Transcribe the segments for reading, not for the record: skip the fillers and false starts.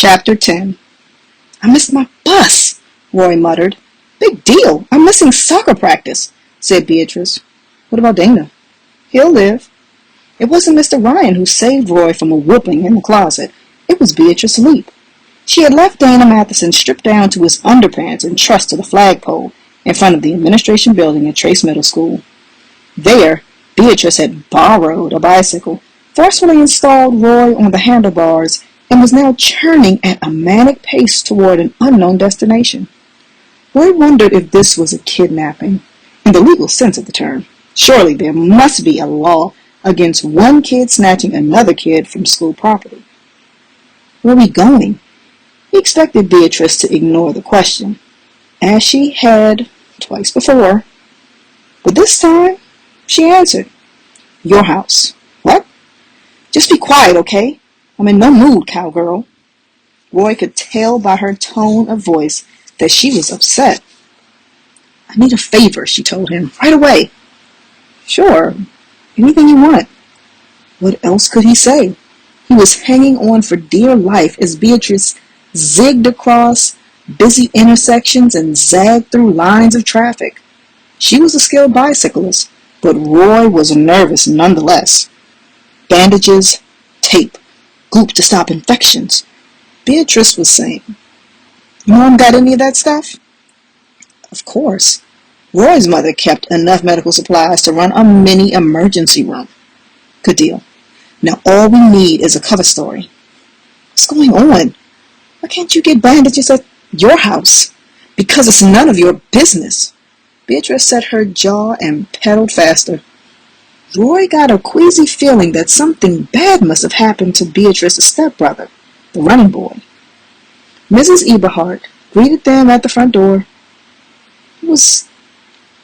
Chapter 10. "I missed my bus," Roy muttered. "Big deal. I'm missing soccer practice," said Beatrice. "What about Dana?" "He'll live." It wasn't Mr. Ryan who saved Roy from a whooping in the closet. It was Beatrice Leap. She had left Dana Matheson stripped down to his underpants and trussed to the flagpole in front of the administration building at Trace Middle School. There, Beatrice had borrowed a bicycle, forcefully installed Roy on the handlebars, and was now churning at a manic pace toward an unknown destination. Roy wondered if this was a kidnapping, in the legal sense of the term. Surely there must be a law against one kid snatching another kid from school property. "Where are we going?" He expected Beatrice to ignore the question, as she had twice before. But this time, she answered, "Your house." "What?" "Just be quiet, okay? I'm in no mood, cowgirl." Roy could tell by her tone of voice that she was upset. "I need a favor," she told him, "right away." "Sure, anything you want." What else could he say? He was hanging on for dear life as Beatrice zigged across busy intersections and zagged through lines of traffic. She was a skilled bicyclist, but Roy was nervous nonetheless. Bandages, tape, goop to stop infections. Beatrice was saying, "Mom got any of that stuff?" Of course. Roy's mother kept enough medical supplies to run a mini emergency room. Good deal. Now all we need is a cover story. What's going on? Why can't you get bandages at your house? Because it's none of your business. Beatrice set her jaw and pedaled faster. Roy got a queasy feeling that something bad must have happened to Beatrice's stepbrother, the running boy. Mrs. Eberhardt greeted them at the front door. I was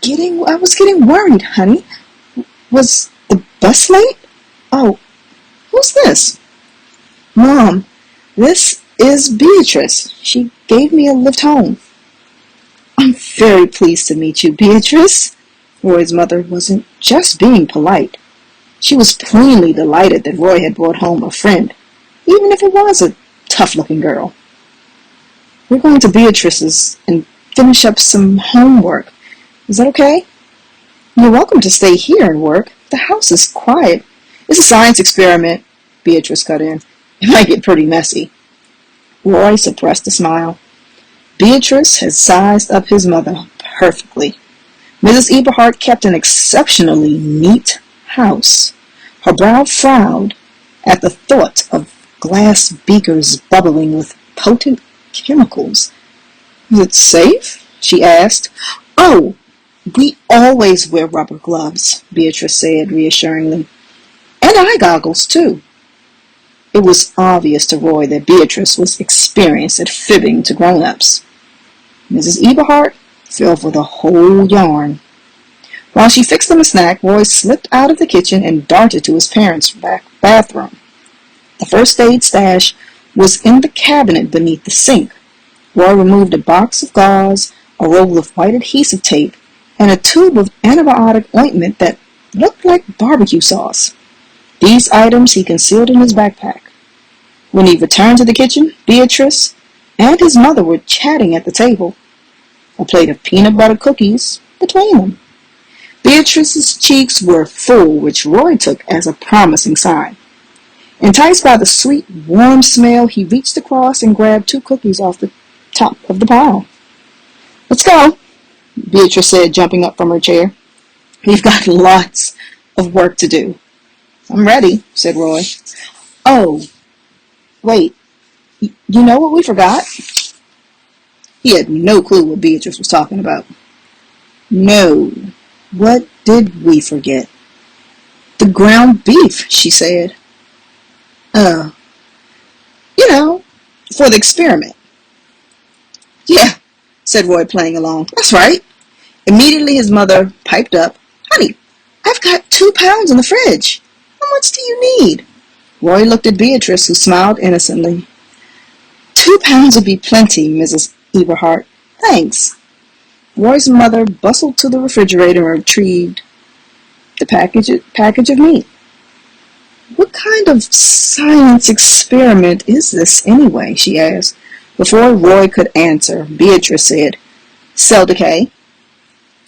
getting worried, honey. Was the bus late? Oh, who's this? Mom, this is Beatrice. She gave me a lift home. I'm very pleased to meet you, Beatrice. Roy's mother wasn't just being polite. She was plainly delighted that Roy had brought home a friend, even if it was a tough-looking girl. We're going to Beatrice's and finish up some homework. Is that okay? You're welcome to stay here and work. The house is quiet. It's a science experiment, Beatrice cut in. It might get pretty messy. Roy suppressed a smile. Beatrice had sized up his mother perfectly. Mrs. Eberhardt kept an exceptionally neat house. Her brow frowned at the thought of glass beakers bubbling with potent chemicals. Is it safe? She asked. Oh, we always wear rubber gloves, Beatrice said reassuringly. And eye goggles, too. It was obvious to Roy that Beatrice was experienced at fibbing to grown-ups. Mrs. Eberhardt fell for the whole yarn. While she fixed them a snack, Roy slipped out of the kitchen and darted to his parents' bathroom. The first aid stash was in the cabinet beneath the sink. Roy removed a box of gauze, a roll of white adhesive tape, and a tube of antibiotic ointment that looked like barbecue sauce. These items he concealed in his backpack. When he returned to the kitchen, Beatrice and his mother were chatting at the table, a plate of peanut butter cookies between them. Beatrice's cheeks were full, which Roy took as a promising sign. Enticed by the sweet, warm smell, he reached across and grabbed 2 cookies off the top of the pile. Let's go, Beatrice said, jumping up from her chair. We've got lots of work to do. I'm ready, said Roy. Oh, wait, you know what we forgot? He had no clue what Beatrice was talking about. No, what did we forget? The ground beef, she said. For the experiment. Yeah, said Roy, playing along. That's right. Immediately his mother piped up, Honey, I've got 2 pounds in the fridge. How much do you need? Roy looked at Beatrice, who smiled innocently. 2 pounds would be plenty, Mrs. Eberhardt. Thanks. Roy's mother bustled to the refrigerator and retrieved the package of meat. "What kind of science experiment is this, anyway?" she asked. Before Roy could answer, Beatrice said, "Cell decay."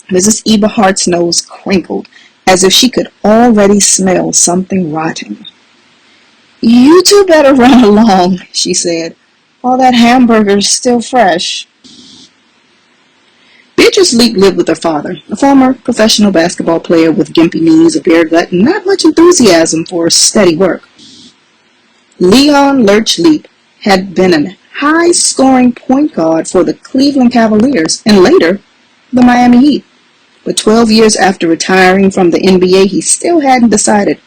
Mrs. Eberhardt's nose crinkled, as if she could already smell something rotting. "You two better run along," she said. "All that hamburger's still fresh." Beatrice Leak lived with her father, a former professional basketball player with gimpy knees, a bare gut, and not much enthusiasm for steady work. Leon Lurch Leap had been a high-scoring point guard for the Cleveland Cavaliers and later the Miami Heat. But 12 years after retiring from the NBA, he still hadn't decided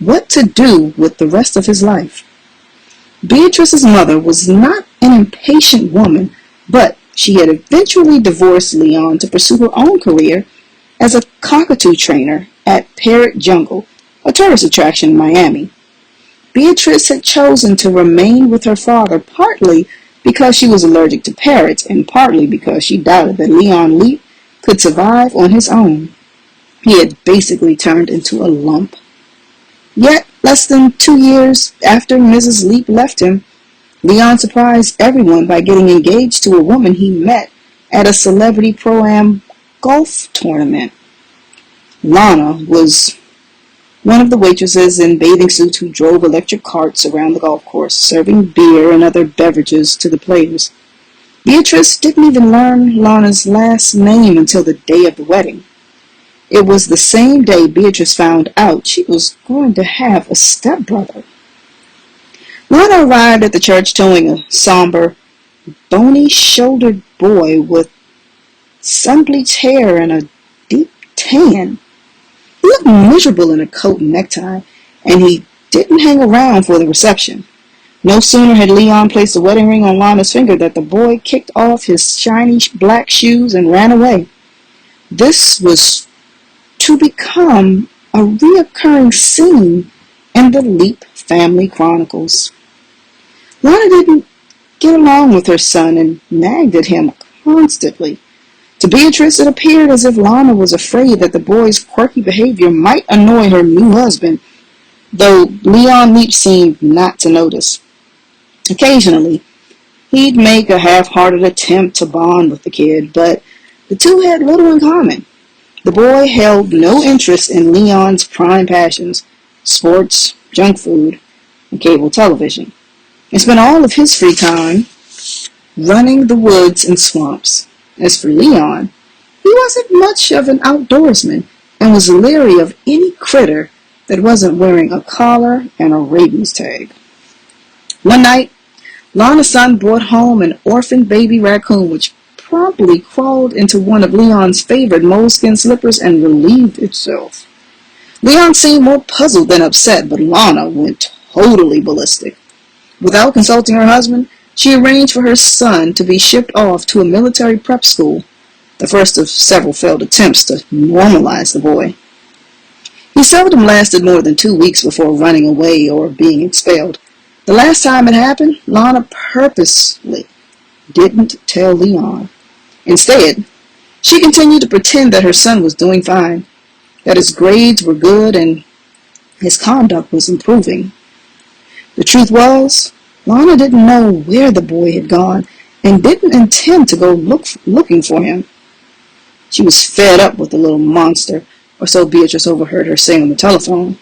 what to do with the rest of his life. Beatrice's mother was not an impatient woman, but she had eventually divorced Leon to pursue her own career as a cockatoo trainer at Parrot Jungle, a tourist attraction in Miami. Beatrice had chosen to remain with her father partly because she was allergic to parrots and partly because she doubted that Leon Leap could survive on his own. He had basically turned into a lump. Yet, less than 2 years after Mrs. Leap left him, Leon surprised everyone by getting engaged to a woman he met at a celebrity pro-am golf tournament. Lana was one of the waitresses in bathing suits who drove electric carts around the golf course, serving beer and other beverages to the players. Beatrice didn't even learn Lana's last name until the day of the wedding. It was the same day Beatrice found out she was going to have a stepbrother. Lana arrived at the church towing a somber, bony-shouldered boy with sun-bleached hair and a deep tan. He looked miserable in a coat and necktie, and he didn't hang around for the reception. No sooner had Leon placed the wedding ring on Lana's finger than the boy kicked off his shiny black shoes and ran away. This was to become a reoccurring scene in the Leap family chronicles. Lana didn't get along with her son and nagged at him constantly. To Beatrice, it appeared as if Lana was afraid that the boy's quirky behavior might annoy her new husband, though Leon Leap seemed not to notice. Occasionally, he'd make a half-hearted attempt to bond with the kid, but the two had little in common. The boy held no interest in Leon's prime passions, sports, junk food, and cable television, and spent all of his free time running the woods and swamps. As for Leon, he wasn't much of an outdoorsman and was leery of any critter that wasn't wearing a collar and a rabies tag. One night, Lana's son brought home an orphan baby raccoon which promptly crawled into one of Leon's favorite moleskin slippers and relieved itself. Leon seemed more puzzled than upset, but Lana went totally ballistic. Without consulting her husband, she arranged for her son to be shipped off to a military prep school, the first of several failed attempts to normalize the boy. He seldom lasted more than 2 weeks before running away or being expelled. The last time it happened, Lana purposely didn't tell Leon. Instead, she continued to pretend that her son was doing fine, that his grades were good, and his conduct was improving. The truth was, Lana didn't know where the boy had gone and didn't intend to go looking for him. She was fed up with the little monster, or so Beatrice overheard her say on the telephone.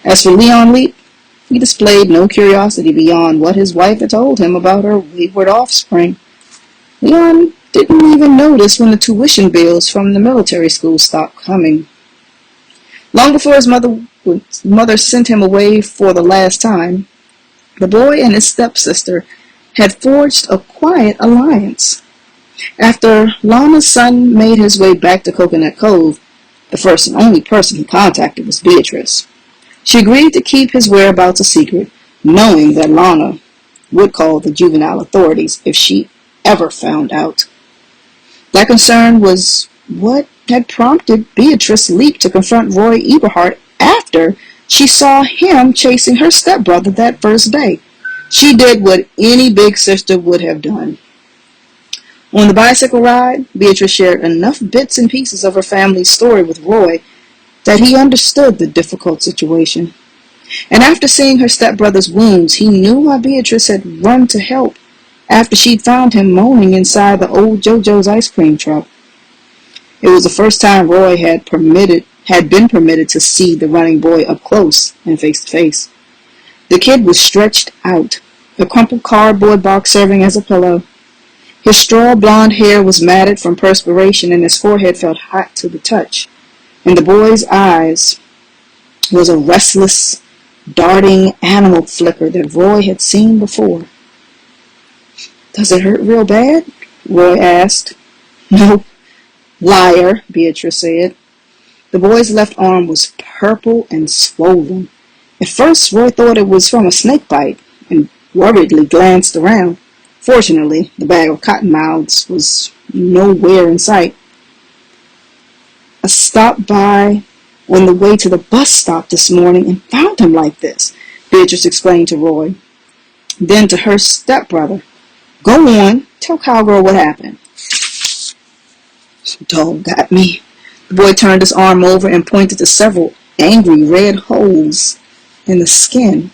As for Leon Leap, he displayed no curiosity beyond what his wife had told him about her wayward offspring. Leon didn't even notice when the tuition bills from the military school stopped coming. Long before his mother sent him away for the last time, the boy and his stepsister had forged a quiet alliance. After Lana's son made his way back to Coconut Cove, the first and only person he contacted was Beatrice. She agreed to keep his whereabouts a secret, knowing that Lana would call the juvenile authorities if she ever found out. That concern was what had prompted Beatrice Leap to confront Roy Eberhardt after she saw him chasing her stepbrother that first day. She did what any big sister would have done. On the bicycle ride, Beatrice shared enough bits and pieces of her family's story with Roy that he understood the difficult situation. And after seeing her stepbrother's wounds, he knew why Beatrice had run to help after she'd found him moaning inside the old JoJo's ice cream truck. It was the first time Roy had been permitted to see the running boy up close and face to face. The kid was stretched out, a crumpled cardboard box serving as a pillow. His straw blonde hair was matted from perspiration, and his forehead felt hot to the touch. In the boy's eyes was a restless, darting animal flicker that Roy had seen before. "Does it hurt real bad?" Roy asked. "No, liar," Beatrice said. The boy's left arm was purple and swollen. At first, Roy thought it was from a snake bite and worriedly glanced around. Fortunately, the bag of cottonmouths was nowhere in sight. "I stopped by on the way to the bus stop this morning and found him like this," Beatrice explained to Roy. Then to her stepbrother, "Go on, tell Cowgirl what happened." "Dog got me." The boy turned his arm over and pointed to several angry red holes in the skin.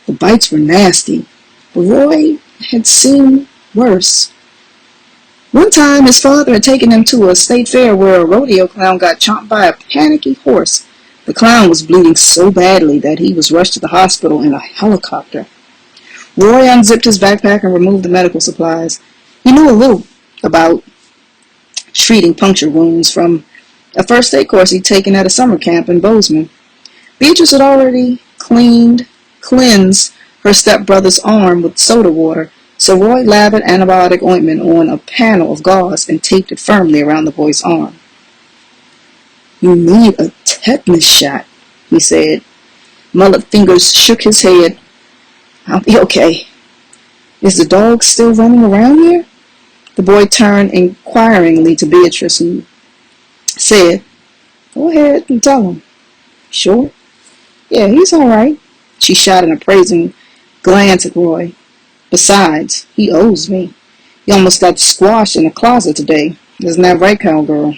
The bites were nasty, but Roy had seen worse. One time, his father had taken him to a state fair where a rodeo clown got chomped by a panicky horse. The clown was bleeding so badly that he was rushed to the hospital in a helicopter. Roy unzipped his backpack and removed the medical supplies. He knew a little about treating puncture wounds from a first aid course he'd taken at a summer camp in Bozeman. Beatrice had already cleansed her stepbrother's arm with soda water, so Roy lathered antibiotic ointment on a panel of gauze and taped it firmly around the boy's arm. "You need a tetanus shot," he said. Mullet Fingers shook his head. "I'll be okay." "Is the dog still running around here?" The boy turned inquiringly to Beatrice, who said, "Go ahead and tell him." "Sure?" "Yeah, he's all right." She shot an appraising glance at Roy. "Besides, he owes me. He almost got squashed in the closet today. Isn't that right, Cowgirl?"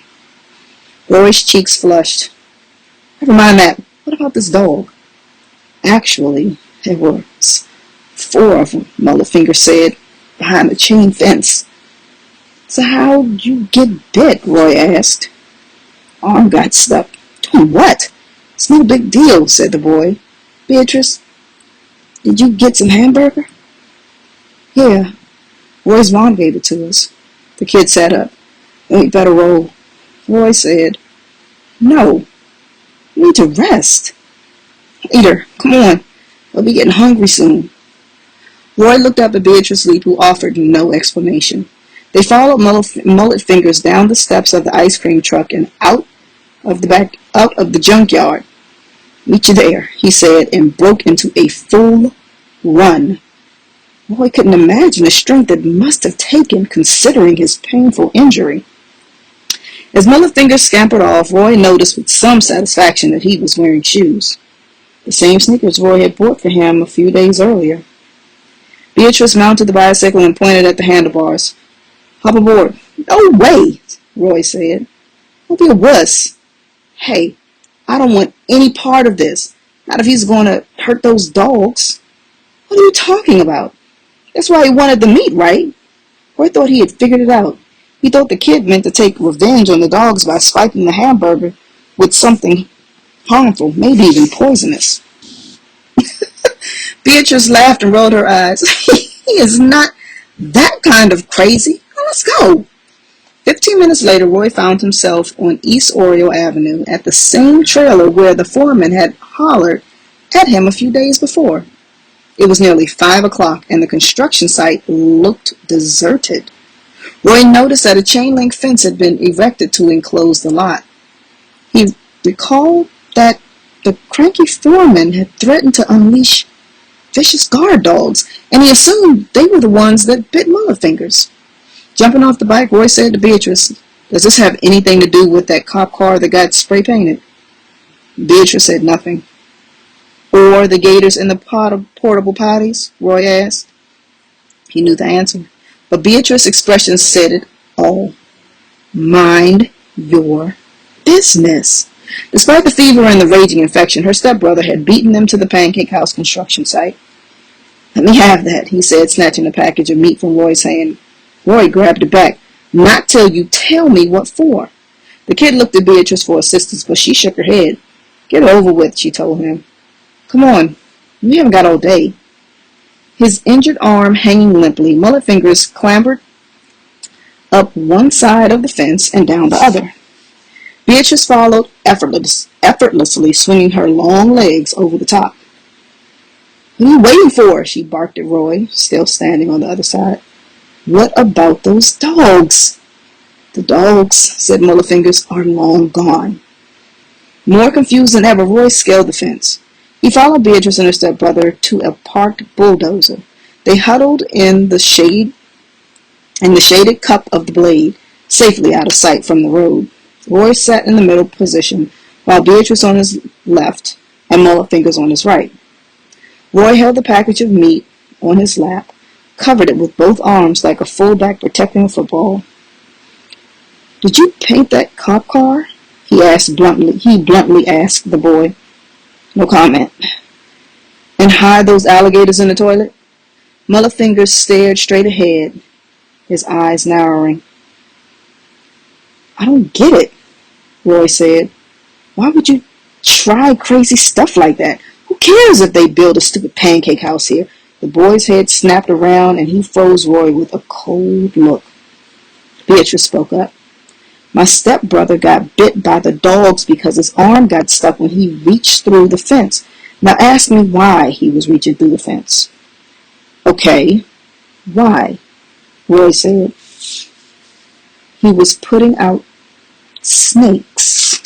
Roy's cheeks flushed. "Never mind that. What about this dog?" "Actually, there was 4 of them," Mulletfinger said, "behind the chain fence." "So how'd you get bit?" Roy asked. "Arm got stuck." "Doing what?" "It's no big deal," said the boy. "Beatrice, did you get some hamburger?" "Yeah, Roy's mom gave it to us." The kid sat up. "Then we better roll." Roy said, "No, you need to rest." "Later, come on, we'll be getting hungry soon." Roy looked up at Beatrice Leap, who offered no explanation. They followed Mullet Fingers down the steps of the ice cream truck and out of the junkyard. "Meet you there," he said, and broke into a full run. Roy couldn't imagine the strength it must have taken, considering his painful injury. As Mulletfinger scampered off, Roy noticed with some satisfaction that he was wearing shoes, the same sneakers Roy had bought for him a few days earlier. Beatrice mounted the bicycle and pointed at the handlebars. "Hop aboard." "No way," Roy said. "Don't be a wuss." "Hey, I don't want any part of this. Not if he's going to hurt those dogs." "What are you talking about? That's why he wanted the meat, right?" Roy thought he had figured it out. He thought the kid meant to take revenge on the dogs by swiping the hamburger with something harmful, maybe even poisonous. Beatrice laughed and rolled her eyes. "He is not that kind of crazy. Let's go." 15 minutes later, Roy found himself on East Oriole Avenue at the same trailer where the foreman had hollered at him a few days before. It was nearly 5 o'clock, and the construction site looked deserted. Roy noticed that a chain-link fence had been erected to enclose the lot. He recalled that the cranky foreman had threatened to unleash vicious guard dogs, and he assumed they were the ones that bit Mulletfingers. Jumping off the bike, Roy said to Beatrice, "Does this have anything to do with that cop car that got spray-painted?" Beatrice said nothing. "Or the gators in the portable potties?" Roy asked. He knew the answer, but Beatrice's expression said it all. "Mind your business." Despite the fever and the raging infection, her stepbrother had beaten them to the pancake house construction site. "Let me have that," he said, snatching a package of meat from Roy's hand. Roy grabbed it back. "Not till you tell me what for." The kid looked at Beatrice for assistance, but she shook her head. "Get it over with," she told him. "Come on, we haven't got all day." His injured arm hanging limply, Mullet Fingers clambered up one side of the fence and down the other. Beatrice followed effortlessly, swinging her long legs over the top. "What are you waiting for?" she barked at Roy, still standing on the other side. "What about those dogs?" "The dogs," said Mullet Fingers, "are long gone." More confused than ever, Roy scaled the fence. He followed Beatrice and her stepbrother to a parked bulldozer. They huddled in the shaded cup of the blade, safely out of sight from the road. Roy sat in the middle position, while Beatrice on his left and Mullet Fingers on his right. Roy held the package of meat on his lap, covered it with both arms like a fullback protecting a football. "Did you paint that cop car?" He bluntly asked the boy. No comment. "And hide those alligators in the toilet?" Mullet Fingers stared straight ahead, his eyes narrowing. "I don't get it," Roy said. "Why would you try crazy stuff like that? Who cares if they build a stupid pancake house here?" The boy's head snapped around and he froze Roy with a cold look. Beatrice spoke up. "My stepbrother got bit by the dogs because his arm got stuck when he reached through the fence. Now ask me why he was reaching through the fence." "Okay, why?" Roy said. "He was putting out snakes."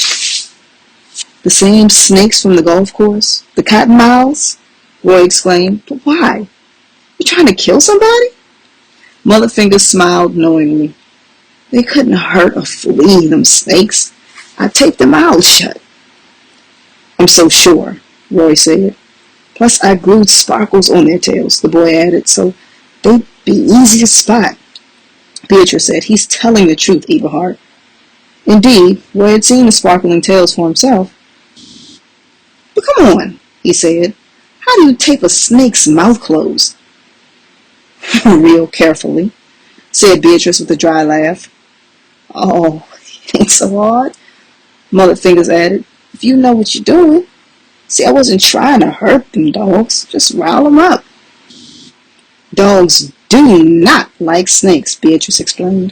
"The same snakes from the golf course? The cottonmouths?" Roy exclaimed. "But why? You trying to kill somebody?" Mullet Fingers smiled knowingly. "They couldn't hurt a flea, them snakes. I taped them mouths shut." "I'm so sure," Roy said. "Plus I glued sparkles on their tails," the boy added, "so they'd be easy to spot." Beatrice said, "He's telling the truth, Eberhard." Indeed, Roy had seen the sparkling tails for himself. "But come on," he said. "How do you tape a snake's mouth closed?" "Real carefully," said Beatrice with a dry laugh. "Oh, it ain't so hard," Mullet Fingers added. "If you know what you're doing. See, I wasn't trying to hurt them dogs, just rile them up." "Dogs do not like snakes," Beatrice explained.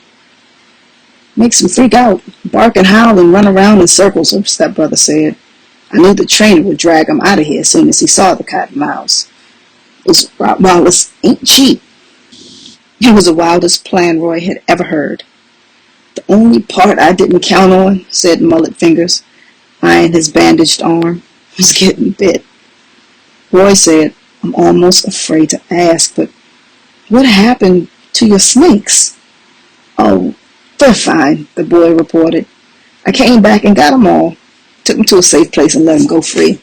"Makes them freak out, bark and howl and run around in circles," her stepbrother said. "I knew the trainer would drag him out of here as soon as he saw the cottonmouths. Those Rottweilers ain't cheap." It was the wildest plan Roy had ever heard. "The only part I didn't count on," said Mullet Fingers, eyeing his bandaged arm, "was getting bit." Roy said, "I'm almost afraid to ask, but what happened to your snakes?" "Oh, they're fine," the boy reported. "I came back and got them all. Took them to a safe place and let them go free.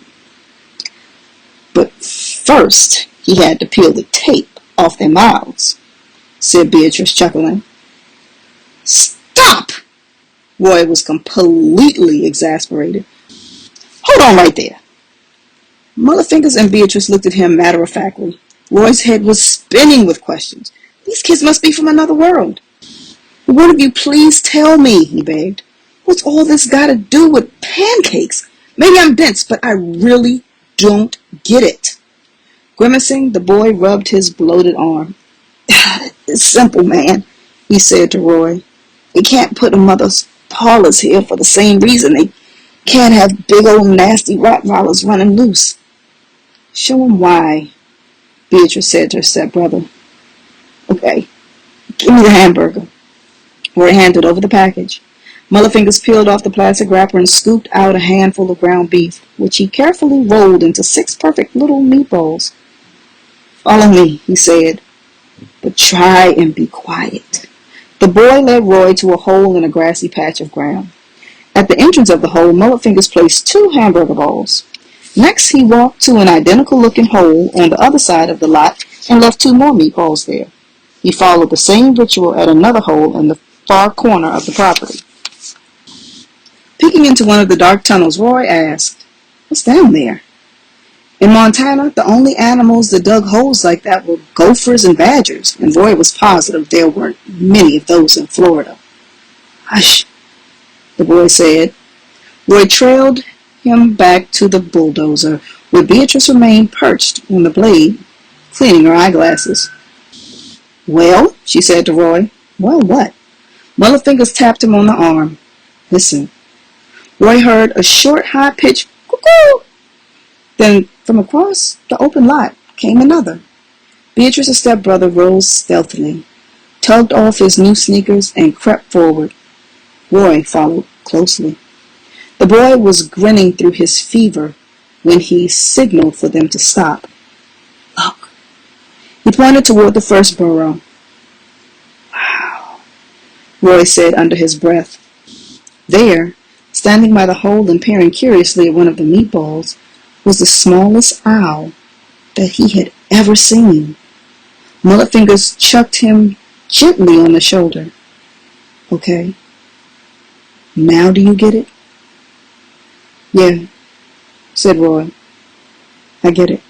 But first, he had to peel the tape off their mouths," said Beatrice, chuckling. "Stop!" Roy was completely exasperated. "Hold on right there." Mullet Fingers and Beatrice looked at him matter-of-factly. Roy's head was spinning with questions. These kids must be from another world. "One of you please tell me," he begged. "What's all this got to do with pancakes? Maybe I'm dense, but I really don't get it." Grimacing, the boy rubbed his bloated arm. "It's simple, man," he said to Roy. "They can't put a mother's parlors here for the same reason they can't have big old nasty Rottweilers running loose." "Show 'em why," Beatrice said to her stepbrother. "Okay, give me the hamburger." Roy handed over the package. Mullet Fingers peeled off the plastic wrapper and scooped out a handful of ground beef, which he carefully rolled into 6 perfect little meatballs. "Follow me," he said, "but try and be quiet." The boy led Roy to a hole in a grassy patch of ground. At the entrance of the hole, Mullet Fingers placed 2 hamburger balls. Next, he walked to an identical-looking hole on the other side of the lot and left 2 more meatballs there. He followed the same ritual at another hole in the far corner of the property. Peeking into one of the dark tunnels, Roy asked, "What's down there?" In Montana, the only animals that dug holes like that were gophers and badgers, and Roy was positive there weren't many of those in Florida. "Hush," the boy said. Roy trailed him back to the bulldozer, where Beatrice remained perched on the blade, cleaning her eyeglasses. "Well," she said to Roy. "Well, what?" Fingers tapped him on the arm. "Listen." Roy heard a short, high-pitched cuckoo. Then, from across the open lot, came another. Beatrice's stepbrother rose stealthily, tugged off his new sneakers, and crept forward. Roy followed closely. The boy was grinning through his fever when he signaled for them to stop. "Look." He pointed toward the first burrow. "Wow," Roy said under his breath. There, standing by the hole and peering curiously at one of the meatballs, was the smallest owl that he had ever seen. Fingers chucked him gently on the shoulder. "Okay. Now do you get it?" "Yeah," said Roy. "I get it."